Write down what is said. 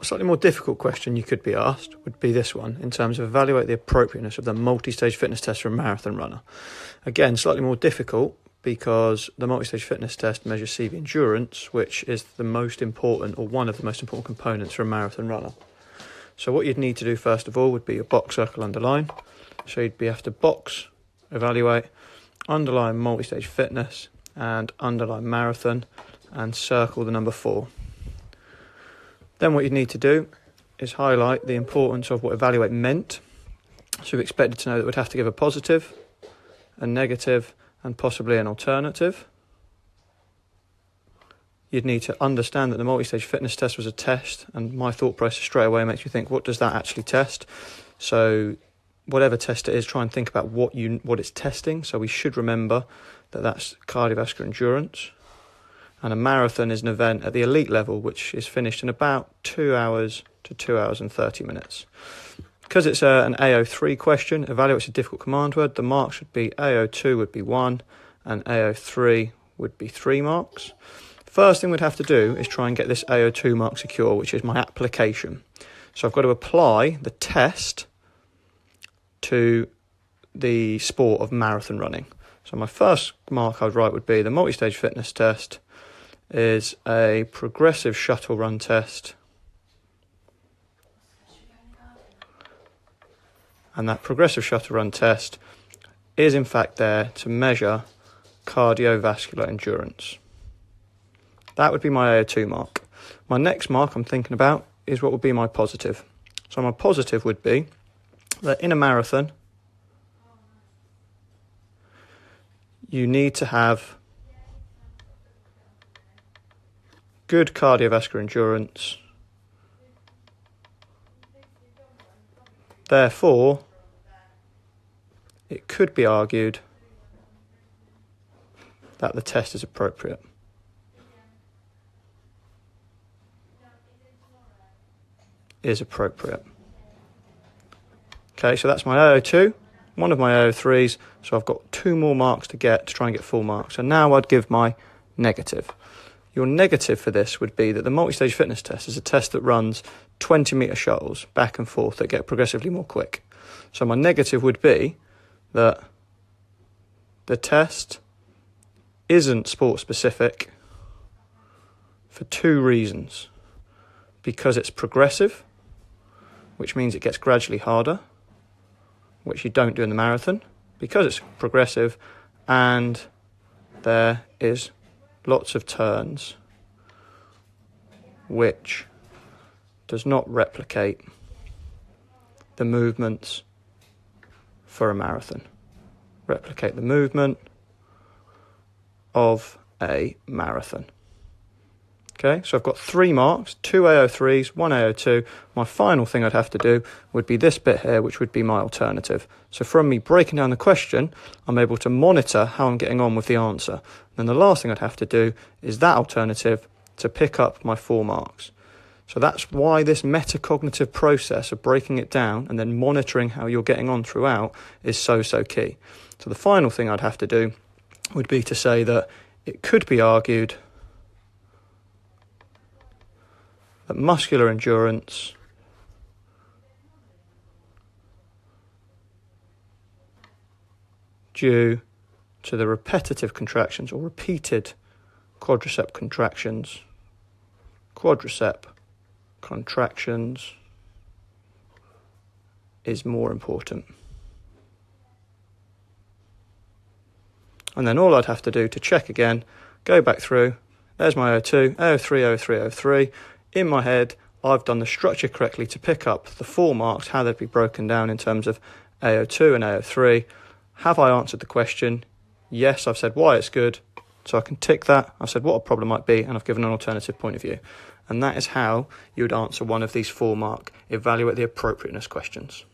slightly more difficult question you could be asked would be this one, in terms of evaluate the appropriateness of the multi-stage fitness test for a marathon runner. Again, slightly more difficult because the multi-stage fitness test measures CV endurance, which is the most important, or one of the most important components for a marathon runner. So what you'd need to do first of all would be a box, circle, underline. So you'd have to box, evaluate, underline multi-stage fitness, and underline marathon, and circle the number 4. Then what you'd need to do is highlight the importance of what evaluate meant. So we expected to know that we'd have to give a positive, a negative, and possibly an alternative. You'd need to understand that the multi-stage fitness test was a test, and my thought process straight away makes you think, what does that actually test? So whatever test it is, try and think about what it's testing. So we should remember that that's cardiovascular endurance. And a marathon is an event at the elite level, which is finished in about 2 hours to 2 hours and 30 minutes. Because it's an AO3 question, evaluate's a difficult command word, the marks would be AO2 would be 1 and AO3 would be 3 marks. First thing we'd have to do is try and get this AO2 mark secure, which is my application. So I've got to apply the test to the sport of marathon running. So my first mark I'd write would be the multi-stage fitness test is a progressive shuttle run test, and that progressive shuttle run test is in fact there to measure cardiovascular endurance. That would be my AO2 mark. My next mark I'm thinking about is what would be my positive. So my positive would be that in a marathon you need to have good cardiovascular endurance. Therefore, it could be argued that the test is appropriate. Is appropriate. Okay, so that's my AO2, one of my AO3s, so I've got 2 more marks to get to try and get full marks. And now I'd give my negative. Your negative for this would be that the multi-stage fitness test is a test that runs 20-metre shuttles back and forth that get progressively more quick. So my negative would be that the test isn't sport-specific for 2 reasons. Because it's progressive, which means it gets gradually harder, which you don't do in the marathon, because it's progressive, and there is lots of turns, which does not replicate the movements for a marathon. Replicate the movement of a marathon. Okay, so I've got 3 marks, 2 AO3s, 1 AO2. My final thing I'd have to do would be this bit here, which would be my alternative. So from me breaking down the question, I'm able to monitor how I'm getting on with the answer. Then the last thing I'd have to do is that alternative to pick up my 4 marks. So that's why this metacognitive process of breaking it down and then monitoring how you're getting on throughout is so key. So the final thing I'd have to do would be to say that it could be argued that muscular endurance due to the repetitive contractions or repeated quadricep contractions is more important. And then all I'd have to do to check again, go back through, there's my O2, O3, O3, O3. In my head, I've done the structure correctly to pick up the 4 marks, how they'd be broken down in terms of AO2 and AO3. Have I answered the question? Yes, I've said why it's good, so I can tick that. I've said what a problem might be, and I've given an alternative point of view. And that is how you would answer one of these 4 mark evaluate the appropriateness questions.